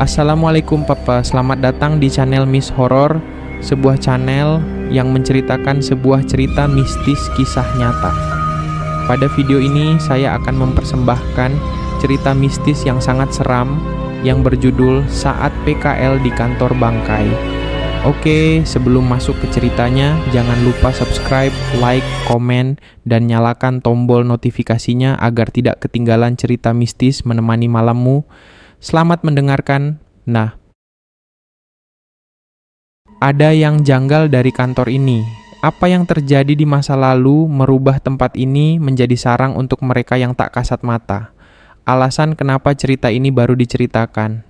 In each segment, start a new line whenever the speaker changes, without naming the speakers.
Assalamualaikum Papa, selamat datang di channel Miss Horror, sebuah channel yang menceritakan sebuah cerita mistis kisah nyata. Pada video ini saya akan mempersembahkan cerita mistis yang sangat seram yang berjudul Saat PKL di Kantor Bangkai. Oke, sebelum masuk ke ceritanya, jangan lupa subscribe, like, komen, dan nyalakan tombol notifikasinya agar tidak ketinggalan cerita mistis menemani malammu. Selamat mendengarkan. Nah, ada yang janggal dari kantor ini. Apa yang terjadi di masa lalu merubah tempat ini menjadi sarang untuk mereka yang tak kasat mata. Alasan kenapa cerita ini baru diceritakan.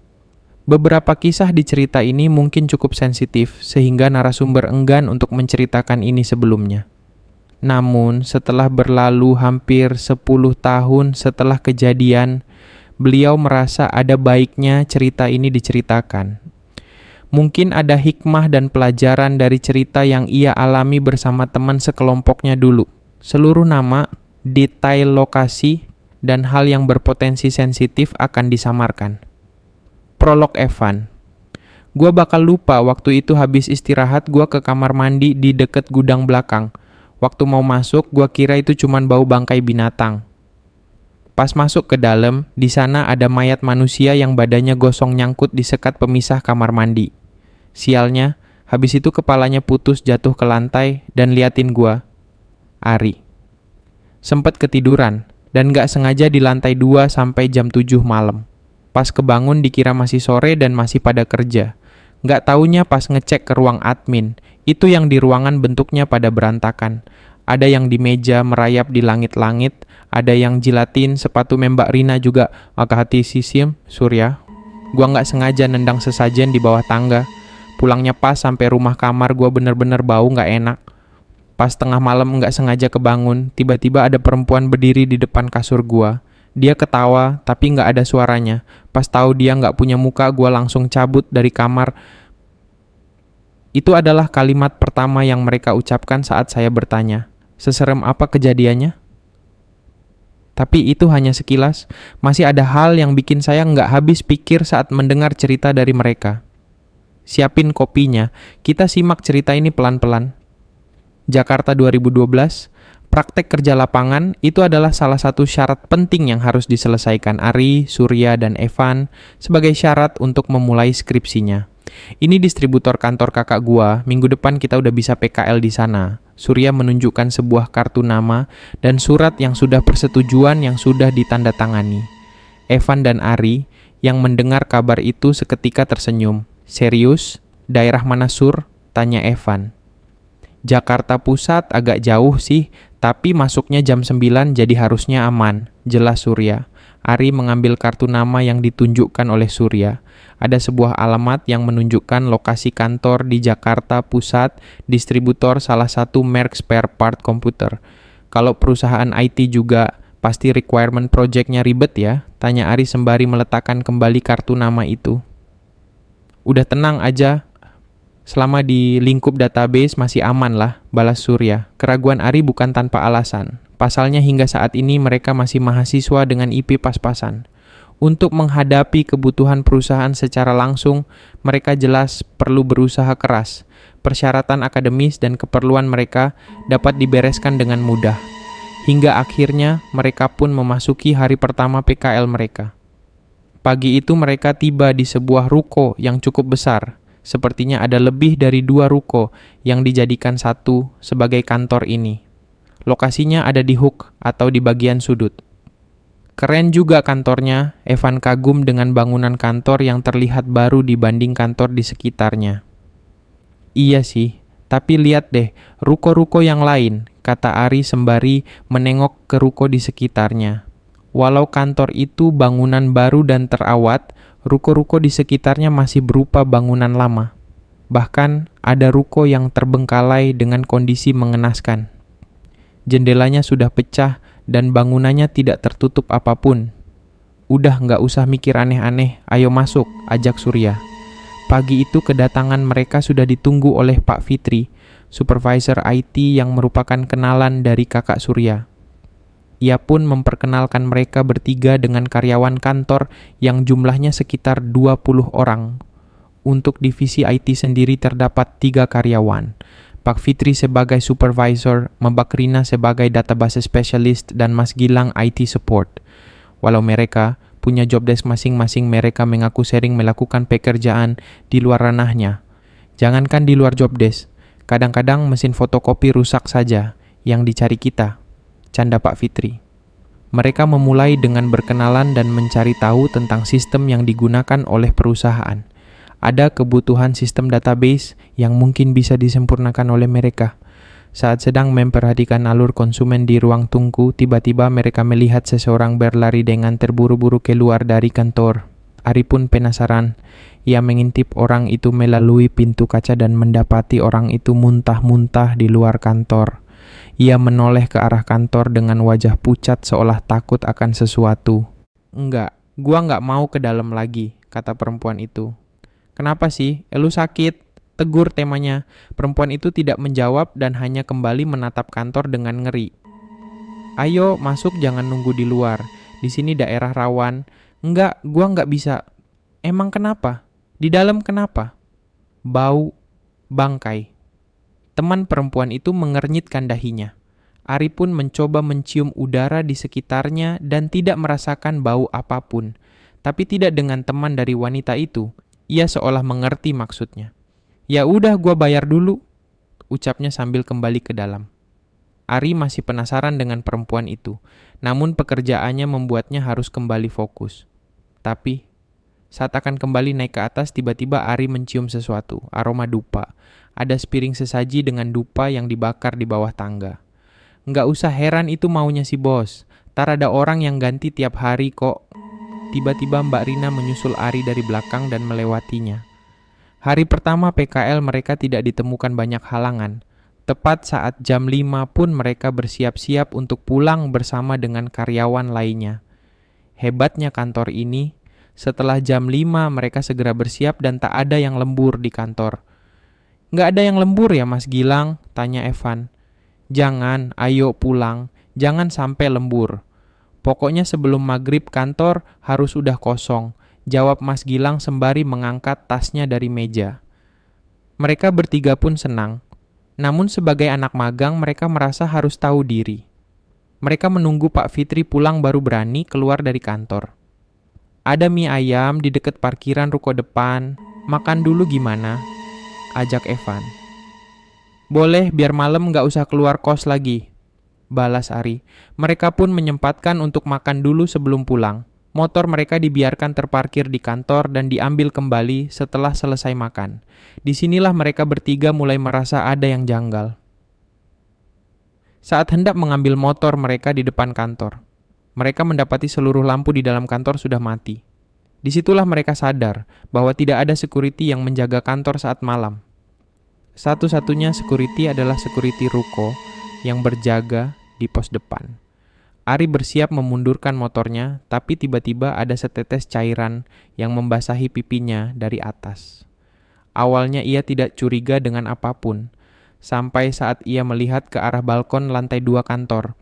Beberapa kisah di cerita ini mungkin cukup sensitif, sehingga narasumber enggan untuk menceritakan ini sebelumnya. Namun, setelah berlalu hampir 10 tahun setelah kejadian, beliau merasa ada baiknya cerita ini diceritakan. Mungkin ada hikmah dan pelajaran dari cerita yang ia alami bersama teman sekelompoknya dulu. Seluruh nama, detail lokasi, dan hal yang berpotensi sensitif akan disamarkan. Prolog Evan. Gua bakal lupa waktu itu habis istirahat gua ke kamar mandi di deket gudang belakang. Waktu mau masuk, gua kira itu cuman bau bangkai binatang. Pas masuk ke dalam, di sana ada mayat manusia yang badannya gosong nyangkut di sekat pemisah kamar mandi. Sialnya, habis itu kepalanya putus jatuh ke lantai dan liatin gua. Ari. Sempet ketiduran dan gak sengaja di lantai 2 sampai jam 7 malam. Pas kebangun dikira masih sore dan masih pada kerja. Gak taunya pas ngecek ke ruang admin, itu yang di ruangan bentuknya pada berantakan. Ada yang di meja merayap di langit-langit, ada yang jilatin sepatu Mbak Rina juga. Hati sisim, Surya. Gua gak sengaja nendang sesajen di bawah tangga. Pulangnya pas sampai rumah kamar gua bener-bener bau gak enak. Pas tengah malam gak sengaja kebangun, tiba-tiba ada perempuan berdiri di depan kasur gua. Dia ketawa, tapi gak ada suaranya. Pas tahu dia gak punya muka, gua langsung cabut dari kamar. Itu adalah kalimat pertama yang mereka ucapkan saat saya bertanya, "Seserem apa kejadiannya?" Tapi itu hanya sekilas, masih ada hal yang bikin saya nggak habis pikir saat mendengar cerita dari mereka. Siapin kopinya, kita simak cerita ini pelan-pelan. Jakarta 2012, praktek kerja lapangan itu adalah salah satu syarat penting yang harus diselesaikan Ari, Surya, dan Evan sebagai syarat untuk memulai skripsinya. Ini distributor kantor kakak gua, minggu depan kita udah bisa PKL di sana. Surya menunjukkan sebuah kartu nama dan surat yang sudah persetujuan yang sudah ditandatangani. Evan dan Ari yang mendengar kabar itu seketika tersenyum. "Serius? Daerah mana Sur?" tanya Evan. "Jakarta Pusat agak jauh sih, tapi masuknya jam 9 jadi harusnya aman," jelas Surya. Ari mengambil kartu nama yang ditunjukkan oleh Surya. Ada sebuah alamat yang menunjukkan lokasi kantor di Jakarta Pusat, distributor salah satu merek spare part komputer. "Kalau perusahaan IT juga, pasti requirement project-nya ribet ya?" tanya Ari sembari meletakkan kembali kartu nama itu. "Udah tenang aja, selama di lingkup database masih aman lah," balas Surya. Keraguan Ari bukan tanpa alasan. Pasalnya hingga saat ini mereka masih mahasiswa dengan IP pas-pasan. Untuk menghadapi kebutuhan perusahaan secara langsung, mereka jelas perlu berusaha keras. Persyaratan akademis dan keperluan mereka dapat dibereskan dengan mudah. Hingga akhirnya mereka pun memasuki hari pertama PKL mereka. Pagi itu mereka tiba di sebuah ruko yang cukup besar. Sepertinya ada lebih dari 2 ruko yang dijadikan satu sebagai kantor ini. Lokasinya ada di hook atau di bagian sudut. Keren juga kantornya, Evan kagum dengan bangunan kantor yang terlihat baru dibanding kantor di sekitarnya. "Iya sih, tapi lihat deh, ruko-ruko yang lain," kata Ari sembari menengok ke ruko di sekitarnya. Walau kantor itu bangunan baru dan terawat, ruko-ruko di sekitarnya masih berupa bangunan lama. Bahkan ada ruko yang terbengkalai dengan kondisi mengenaskan. Jendelanya sudah pecah dan bangunannya tidak tertutup apapun. "Udah nggak usah mikir aneh-aneh, ayo masuk," ajak Surya. Pagi itu kedatangan mereka sudah ditunggu oleh Pak Fitri, supervisor IT yang merupakan kenalan dari kakak Surya. Ia pun memperkenalkan mereka bertiga dengan karyawan kantor yang jumlahnya sekitar 20 orang. Untuk divisi IT sendiri terdapat 3 karyawan. Pak Fitri sebagai supervisor, Mbak Rina sebagai database specialist, dan Mas Gilang IT support. Walau mereka punya job desk masing-masing, mereka mengaku sering melakukan pekerjaan di luar ranahnya. Jangankan di luar job desk, kadang-kadang mesin fotokopi rusak saja yang dicari kita, canda Pak Fitri. Mereka memulai dengan berkenalan dan mencari tahu tentang sistem yang digunakan oleh perusahaan. Ada kebutuhan sistem database yang mungkin bisa disempurnakan oleh mereka. Saat sedang memperhatikan alur konsumen di ruang tunggu, tiba-tiba mereka melihat seseorang berlari dengan terburu-buru keluar dari kantor. Ari pun penasaran. Ia mengintip orang itu melalui pintu kaca dan mendapati orang itu muntah-muntah di luar kantor. Ia menoleh ke arah kantor dengan wajah pucat seolah takut akan sesuatu. "Enggak, gua nggak mau ke dalam lagi," kata perempuan itu. "Kenapa sih? Lu sakit?" tegur temanya. Perempuan itu tidak menjawab dan hanya kembali menatap kantor dengan ngeri. "Ayo masuk, jangan nunggu di luar. Di sini daerah rawan." "Enggak, gua nggak bisa." "Emang kenapa? Di dalam kenapa?" "Bau bangkai." Teman perempuan itu mengernyitkan dahinya. Ari pun mencoba mencium udara di sekitarnya dan tidak merasakan bau apapun. Tapi tidak dengan teman dari wanita itu. Ia seolah mengerti maksudnya. "Ya udah, gua bayar dulu," ucapnya sambil kembali ke dalam. Ari masih penasaran dengan perempuan itu. Namun pekerjaannya membuatnya harus kembali fokus. Tapi saat akan kembali naik ke atas, tiba-tiba Ari mencium sesuatu, aroma dupa. Ada sepiring sesaji dengan dupa yang dibakar di bawah tangga. "Nggak usah heran, itu maunya si bos. Tar ada orang yang ganti tiap hari kok." Tiba-tiba Mbak Rina menyusul Ari dari belakang dan melewatinya. Hari pertama PKL mereka tidak ditemukan banyak halangan. Tepat saat jam 5 pun mereka bersiap-siap untuk pulang bersama dengan karyawan lainnya. Hebatnya kantor ini, setelah jam 5 mereka segera bersiap dan tak ada yang lembur di kantor. "Nggak ada yang lembur ya Mas Gilang?" tanya Evan. "Jangan, ayo pulang. Jangan sampai lembur. Pokoknya sebelum maghrib kantor harus udah kosong," jawab Mas Gilang sembari mengangkat tasnya dari meja. Mereka bertiga pun senang. Namun sebagai anak magang mereka merasa harus tahu diri. Mereka menunggu Pak Fitri pulang baru berani keluar dari kantor. "Ada mie ayam di dekat parkiran ruko depan. Makan dulu gimana?" ajak Evan. "Boleh, biar malam nggak usah keluar kos lagi," balas Ari. Mereka pun menyempatkan untuk makan dulu sebelum pulang. Motor mereka dibiarkan terparkir di kantor dan diambil kembali setelah selesai makan. Disinilah mereka bertiga mulai merasa ada yang janggal. Saat hendak mengambil motor mereka di depan kantor, mereka mendapati seluruh lampu di dalam kantor sudah mati. Disitulah mereka sadar bahwa tidak ada security yang menjaga kantor saat malam. Satu-satunya security adalah security ruko yang berjaga di pos depan. Ari bersiap memundurkan motornya, tapi tiba-tiba ada setetes cairan yang membasahi pipinya dari atas. Awalnya ia tidak curiga dengan apapun, sampai saat ia melihat ke arah balkon lantai 2 kantor.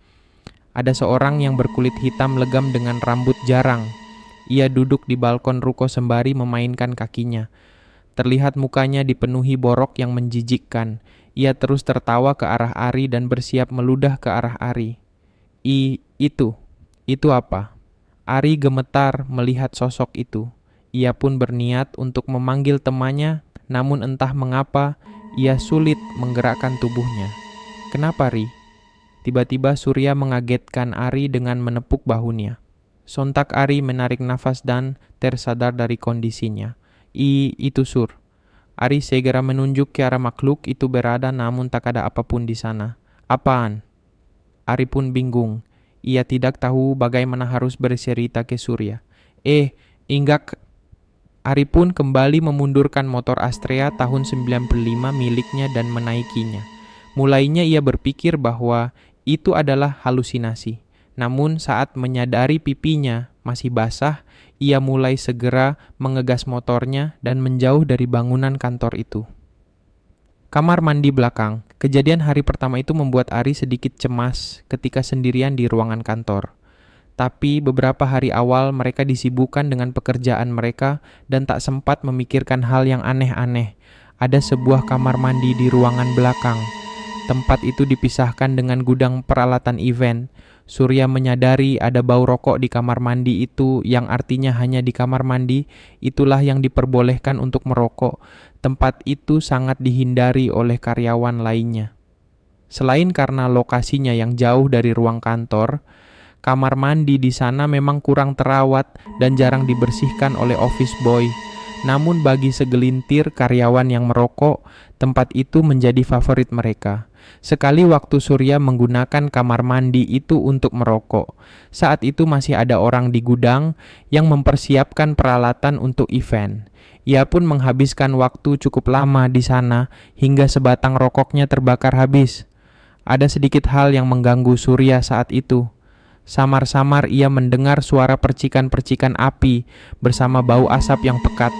Ada seorang yang berkulit hitam legam dengan rambut jarang. Ia duduk di balkon ruko sembari memainkan kakinya. Terlihat mukanya dipenuhi borok yang menjijikkan. Ia terus tertawa ke arah Ari dan bersiap meludah ke arah Ari. Itu apa?" Ari gemetar melihat sosok itu. Ia pun berniat untuk memanggil temannya, namun entah mengapa ia sulit menggerakkan tubuhnya. "Kenapa, Ri?" Tiba-tiba Surya mengagetkan Ari dengan menepuk bahunya. Sontak Ari menarik nafas dan tersadar dari kondisinya. Itu Sur." Ari segera menunjuk ke arah makhluk itu berada, namun tak ada apapun di sana. "Apaan?" Ari pun bingung. Ia tidak tahu bagaimana harus bercerita ke Surya. Inggak. Ari pun kembali memundurkan motor Astrea tahun 95 miliknya dan menaikinya. Mulainya ia berpikir bahwa itu adalah halusinasi. Namun saat menyadari pipinya masih basah, ia mulai segera mengegas motornya dan menjauh dari bangunan kantor itu. Kamar mandi belakang. Kejadian hari pertama itu membuat Ari sedikit cemas ketika sendirian di ruangan kantor. Tapi beberapa hari awal mereka disibukkan dengan pekerjaan mereka dan tak sempat memikirkan hal yang aneh-aneh. Ada sebuah kamar mandi di ruangan belakang. Tempat itu dipisahkan dengan gudang peralatan event. Surya menyadari ada bau rokok di kamar mandi itu, yang artinya hanya di kamar mandi itulah yang diperbolehkan untuk merokok. Tempat itu sangat dihindari oleh karyawan lainnya. Selain karena lokasinya yang jauh dari ruang kantor, kamar mandi di sana memang kurang terawat dan jarang dibersihkan oleh office boy. Namun bagi segelintir karyawan yang merokok, tempat itu menjadi favorit mereka. Sekali waktu Surya menggunakan kamar mandi itu untuk merokok. Saat itu masih ada orang di gudang yang mempersiapkan peralatan untuk event. Ia pun menghabiskan waktu cukup lama di sana hingga sebatang rokoknya terbakar habis. Ada sedikit hal yang mengganggu Surya saat itu. Samar-samar ia mendengar suara percikan-percikan api bersama bau asap yang pekat.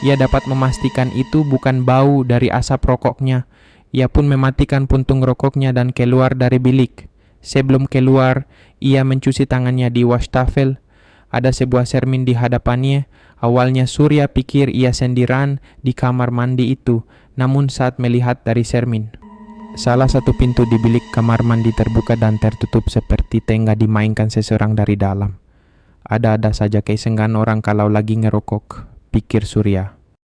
Ia dapat memastikan itu bukan bau dari asap rokoknya. Ia pun mematikan puntung rokoknya dan keluar dari bilik. Sebelum keluar, ia mencuci tangannya di wastafel. Ada sebuah cermin di hadapannya. Awalnya Surya pikir ia sendirian di kamar mandi itu, namun saat melihat dari cermin, salah satu pintu di bilik kamar mandi terbuka dan tertutup seperti tengah dimainkan seseorang dari dalam. Ada-ada saja kesengan orang kalau lagi ngerokok, pikir Surya.